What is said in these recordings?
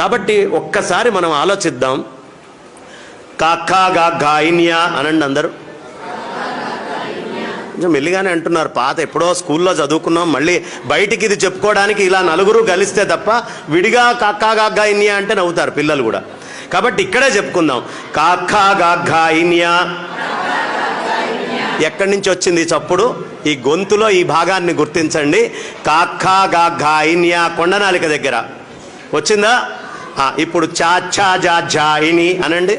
కాబట్టి ఒక్కసారి మనం ఆలోచిద్దాం. కాకా గా గాయిన్యా అనండి అందరూ. కొంచెం మెల్లిగానే అంటున్నారు. పాత ఎప్పుడో స్కూల్లో చదువుకున్నాం, మళ్ళీ బయటికి ఇది చెప్పుకోవడానికి ఇలా నలుగురు కలిస్తే తప్ప విడిగా కాకా గా గాయిన్యా అంటే నవ్వుతారు పిల్లలు కూడా. కాబట్టి ఇక్కడే చెప్పుకుందాం. కాకా గా గాయిన్యా. ఎక్కడి నుంచి వచ్చింది చప్పుడు? ఈ గొంతులో ఈ భాగాన్ని గుర్తించండి. కాకా గా గాయిన్యా కొండనాలిక దగ్గర వచ్చిందా? ఇప్పుడు చా చా జా జాయిని అనండి.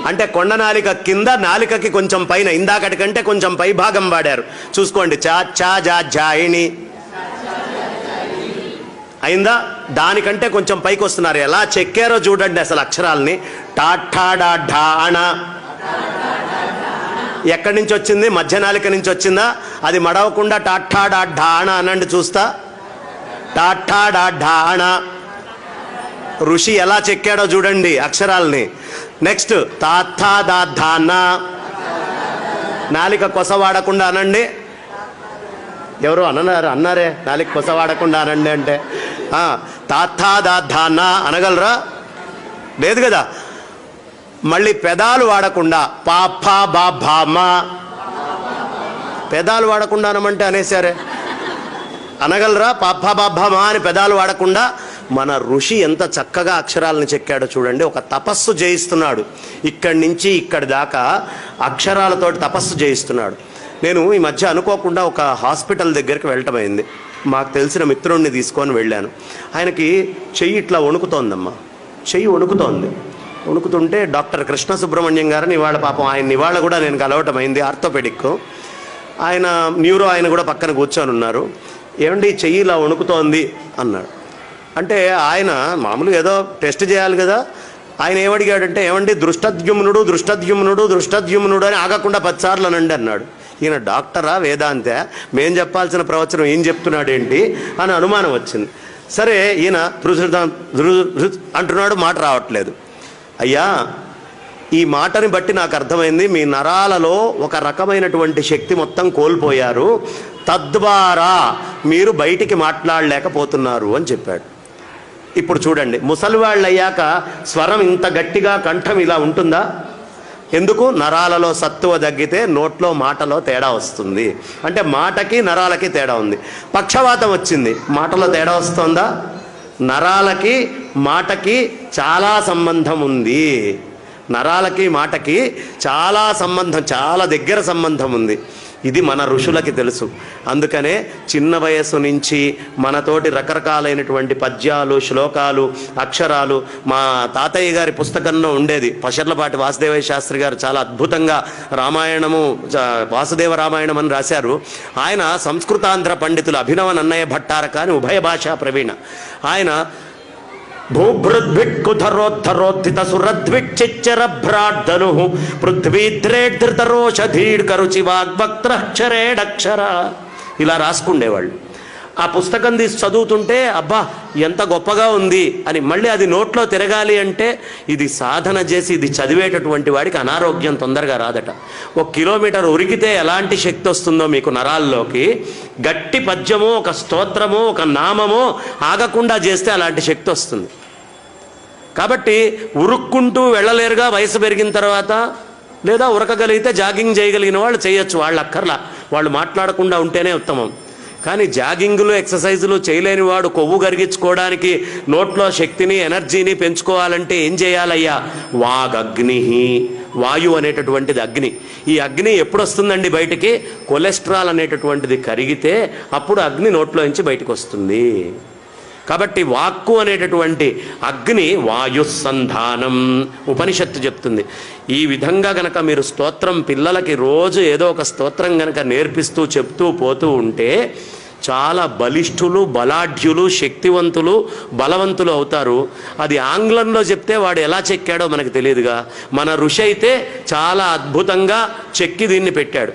అంటే కొండనాలిక కింద, నాలికకి కొంచెం పైన, ఇందాకటి కంటే కొంచెం పై భాగం వాడారు. చూసుకోండి. చా చా జా జాయిని అయిందా? దానికంటే కొంచెం పైకి వస్తున్నారు. ఎలా చెక్కారో చూడండి అసలు అక్షరాలని. టాఠా డా ఢా అణ ఎక్కడి నుంచి వచ్చింది? మధ్య నాలిక నుంచి వచ్చిందా? అది మడవకుండా టాఠా డా ఢా అణ అనండి చూస్తా. టాఠా డా ఢా అణ. ఋషి ఎలా చెక్కాడో చూడండి అక్షరాలని. నెక్స్ట్ తాథా దా ధానా. నాలిక కొస వాడకుండా అనండి. ఎవరు అన్నారే నాలిక కొస వాడకుండా అనండి అంటే. తాథా దా ధానా అనగలరా? లేదు కదా. మళ్ళీ పెదాలు వాడకుండా పాపా బా భామా. పెదాలు వాడకుండా అనమంటే అనేసారే. అనగలరా? పాపా బా భామా అని పెదాలు వాడకుండా. మన ఋషి ఎంత చక్కగా అక్షరాలను చెక్కాడో చూడండి. ఒక తపస్సు చేయిస్తున్నాడు. ఇక్కడి నుంచి ఇక్కడి దాకా అక్షరాలతో తపస్సు చేయిస్తున్నాడు. నేను ఈ మధ్య అనుకోకుండా ఒక హాస్పిటల్ దగ్గరికి వెళ్ళటమైంది. మాకు తెలిసిన మిత్రుడిని తీసుకొని వెళ్ళాను. ఆయనకి చెయ్యి ఇట్లా వణుకుతోందమ్మా. చెయ్యి వణుకుతోంది. వణుకుతుంటే డాక్టర్ కృష్ణ సుబ్రహ్మణ్యం గారిని ఇవాళ పాపం ఆయన ఇవాళ కూడా నేను కలవటమైంది. ఆర్థోపెడిక్ ఆయన, న్యూరో ఆయన కూడా పక్కన కూర్చొని ఉన్నారు. ఏమండి చెయ్యి ఇలా వణుకుతోంది అన్నాడు. అంటే ఆయన మామూలుగా ఏదో టెస్ట్ చేయాలి కదా. ఆయన ఏమడిగాడంటే, ఏమండి దృష్టద్యుమ్నుడు దృష్టద్యుమ్నుడు దృష్టద్యుమ్నుడు అని ఆగకుండా 10 సార్లు అనండి అన్నాడు. ఈయన డాక్టరా వేదాంతే, మేం చెప్పాల్సిన ప్రవచనం ఏం చెప్తున్నాడేంటి అని అనుమానం వచ్చింది. సరే ఈయన అంటున్నాడు, మాట రావట్లేదు. అయ్యా ఈ మాటని బట్టి నాకు అర్థమైంది, మీ నరాలలో ఒక రకమైనటువంటి శక్తి మొత్తం కోల్పోయారు, తద్వారా మీరు బయటికి మాట్లాడలేకపోతున్నారు అని చెప్పాడు. ఇప్పుడు చూడండి, ముసలివాళ్ళు అయ్యాక స్వరం ఇంత గట్టిగా కంఠం ఇలా ఉంటుందా? ఎందుకు? నరాలలో సత్తువ తగ్గితే నోట్లో మాటలో తేడా వస్తుంది. అంటే మాటకి నరాలకి తేడా ఉంది. పక్షవాతం వచ్చింది, మాటలో తేడా వస్తుందా? నరాలకి మాటకి చాలా సంబంధం ఉంది. నరాలకి మాటకి చాలా సంబంధం, చాలా దగ్గర సంబంధం ఉంది. ఇది మన ఋషులకి తెలుసు. అందుకనే చిన్న వయస్సు నుంచి మనతోటి రకరకాలైనటువంటి పద్యాలు, శ్లోకాలు, అక్షరాలు. మా తాతయ్య గారి పుస్తకంలో ఉండేది. పషర్లపాటి వాసుదేవయ్య శాస్త్రి గారు చాలా అద్భుతంగా రామాయణము, వాసుదేవ రామాయణం అని రాశారు. ఆయన సంస్కృతాంధ్ర పండితులు అభినవ నన్నయ్య భట్టారక అని ఉభయ భాషా ప్రవీణ. ఆయన భూభృద్భిక్కుధరోద్ధరోద్ధిత సురద్విచ్చిచ్చరభ్రాడ్ధను పృథ్వీద్రేద్ధృతరోషధీడ్కరుచి వాగ్వక్త్రక్షరేడక్షర ఇలా రాసుకుండేవాళ్ళు. ఆ పుస్తకం తీసి చదువుతుంటే అబ్బా ఎంత గొప్పగా ఉంది అని. మళ్ళీ అది నోట్లో తిరగాలి అంటే ఇది సాధన చేసి ఇది చదివేటటువంటి వాడికి అనారోగ్యం తొందరగా రాదట. 1 కిలోమీటర్ ఉరికితే ఎలాంటి శక్తి వస్తుందో మీకు నరాల్లోకి, గట్టి పద్యమో, ఒక స్తోత్రమో, ఒక నామమో ఆగకుండా చేస్తే అలాంటి శక్తి వస్తుంది. కాబట్టి ఉరుక్కుంటూ వెళ్ళలేరుగా వయసు పెరిగిన తర్వాత. లేదా ఉరకగలిగితే జాగింగ్ చేయగలిగిన వాళ్ళు చేయొచ్చు, వాళ్ళు అక్కర్లా, వాళ్ళు మాట్లాడకుండా ఉంటేనే ఉత్తమం. కానీ జాగింగ్లు, ఎక్సర్సైజులు చేయలేని వాడు కొవ్వు కరిగించుకోవడానికి, నోట్లో శక్తిని, ఎనర్జీని పెంచుకోవాలంటే ఏం చేయాలయ్యా? వాగగ్ని, వాయు అనేటటువంటిది అగ్ని. ఈ అగ్ని ఎప్పుడు వస్తుందండి బయటికి? కొలెస్ట్రాల్ అనేటటువంటిది కరిగితే అప్పుడు అగ్ని నోట్లో నుంచి బయటకు వస్తుంది. కాబట్టి వాక్కు అనేటటువంటి అగ్ని వాయుస్సంధానం ఉపనిషత్తు చెప్తుంది. ఈ విధంగా గనక మీరు స్తోత్రం పిల్లలకి రోజు ఏదో ఒక స్తోత్రం గనక నేర్పిస్తూ చెప్తూ పోతూ ఉంటే చాలా బలిష్ఠులు, బలాఢ్యులు, శక్తివంతులు, బలవంతులు అవుతారు. అది ఆంగ్లంలో చెప్తే వాడు ఎలా చెక్కాడో మనకు తెలియదుగా. మన ఋషి అయితే చాలా అద్భుతంగా చెక్కి దీన్ని పెట్టాడు.